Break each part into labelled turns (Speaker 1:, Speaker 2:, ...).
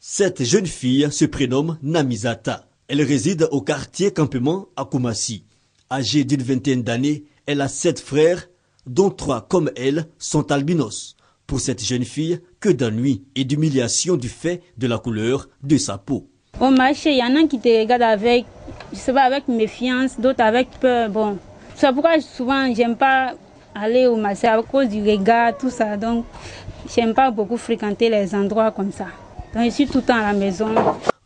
Speaker 1: Cette jeune fille se prénomme Namizata. Elle réside au quartier campement à Koumassi. Âgée d'une vingtaine d'années, elle a 7 frères, dont 3 comme elle sont albinos. Pour cette jeune fille, que d'ennui et d'humiliation du fait de la couleur de sa peau.
Speaker 2: Au marché, il y en a qui te regardent avec, je sais pas, avec méfiance, d'autres avec peur. Bon, c'est pourquoi souvent j'aime pas aller au marché à cause du regard, tout ça. Donc, j'aime pas beaucoup fréquenter les endroits comme ça. Donc, je suis tout le temps à la maison.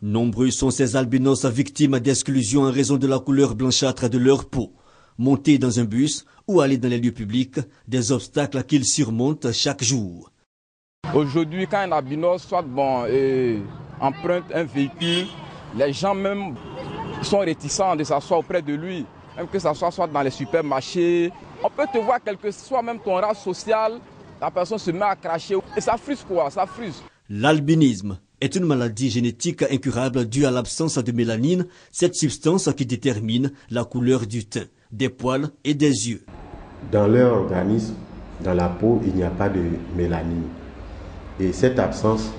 Speaker 1: Nombreux sont ces albinos victimes d'exclusion en raison de la couleur blanchâtre de leur peau. Monter dans un bus ou aller dans les lieux publics, des obstacles qu'ils surmontent chaque jour.
Speaker 3: Aujourd'hui, quand un albinos emprunte un véhicule, les gens même sont réticents de s'asseoir auprès de lui. Même que ça soit dans les supermarchés. On peut te voir quel que soit même ton rang social, la personne se met à cracher. Et ça frustre quoi, ça frustre.
Speaker 1: L'albinisme est une maladie génétique incurable due à l'absence de mélanine, cette substance qui détermine la couleur du teint, des poils et des yeux.
Speaker 4: Dans leur organisme, dans la peau, il n'y a pas de mélanine. Et cette absence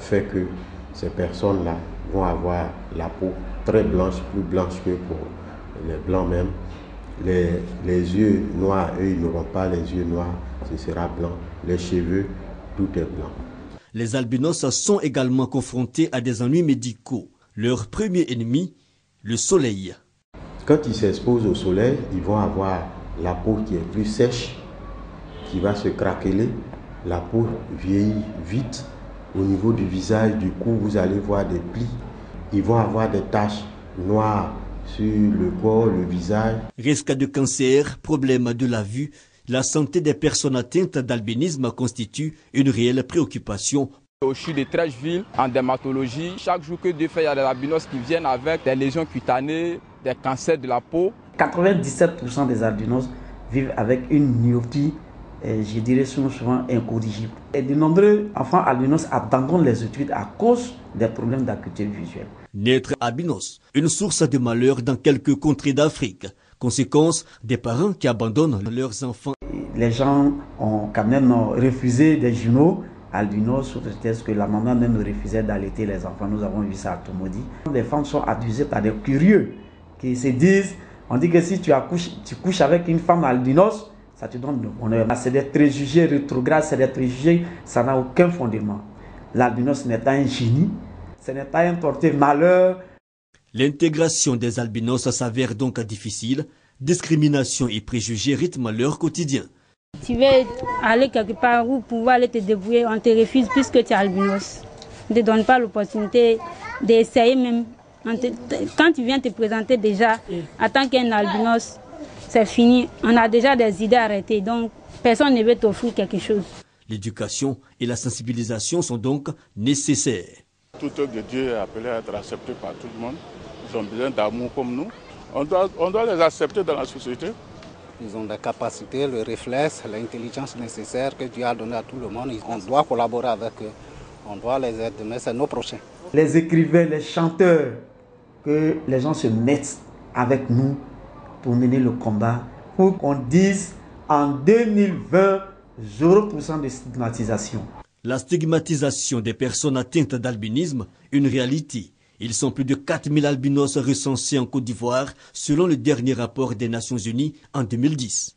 Speaker 4: fait que ces personnes-là vont avoir la peau très blanche, plus blanche que pour les blancs même. Les yeux noirs, eux, ils n'auront pas les yeux noirs, ce sera blanc. Les cheveux, tout est blanc.
Speaker 1: Les albinos sont également confrontés à des ennuis médicaux. Leur premier ennemi, le soleil.
Speaker 4: Quand ils s'exposent au soleil, ils vont avoir la peau qui est plus sèche, qui va se craqueler. La peau vieillit vite. Au niveau du visage, du cou, vous allez voir des plis. Ils vont avoir des taches noires sur le corps, le visage.
Speaker 1: Risque de cancer, problème de la vue. La santé des personnes atteintes d'albinisme constitue une réelle préoccupation.
Speaker 3: Au CHU de Trècheville, en dermatologie, chaque jour que Dieu fait, il y a des albinos qui viennent avec des lésions cutanées, des cancers de la peau.
Speaker 5: 97% des albinos vivent avec une myopie, je dirais souvent incorrigible. Et de nombreux enfants albinos abandonnent les études à cause des problèmes d'acuité visuelle.
Speaker 1: Naître albinos, une source de malheur dans quelques contrées d'Afrique. Conséquence des parents qui abandonnent leurs enfants.
Speaker 5: Les gens ont quand même refusé des jumeaux albinos sous prétexte que la maman même refusait d'allaiter les enfants. Nous avons vu ça à Tomodi. Les femmes sont abusées par des curieux qui se disent, on dit que si tu couches avec une femme albinos, ça te donne le bonheur. C'est des préjugés rétrogrades, c'est des préjugés, ça n'a aucun fondement. L'albinos n'est pas un génie, ce n'est pas un porté malheur.
Speaker 1: L'intégration des albinos s'avère donc difficile. Discrimination et préjugés rythment leur quotidien.
Speaker 2: Tu veux aller quelque part ou pouvoir aller te débrouiller, on te refuse puisque tu es albinos. On ne te donne pas l'opportunité d'essayer même. Quand tu viens te présenter déjà en tant qu'un albinos, c'est fini. On a déjà des idées arrêtées, donc personne ne veut t'offrir quelque chose.
Speaker 1: L'éducation et la sensibilisation sont donc nécessaires.
Speaker 6: Tout œuvre de Dieu est appelé à être accepté par tout le monde. Ils ont besoin d'amour comme nous. On doit les accepter dans la société.
Speaker 7: Ils ont des capacités, le réflexe, l'intelligence nécessaire que Dieu a donné à tout le monde. On doit collaborer avec eux. On doit les aider, mais c'est nos prochains.
Speaker 5: Les écrivains, les chanteurs, que les gens se mettent avec nous pour mener le combat, pour qu'on dise en 2020, 0% de stigmatisation.
Speaker 1: La stigmatisation des personnes atteintes d'albinisme, une réalité. Ils sont plus de 4000 albinos recensés en Côte d'Ivoire, selon le dernier rapport des Nations Unies en 2010.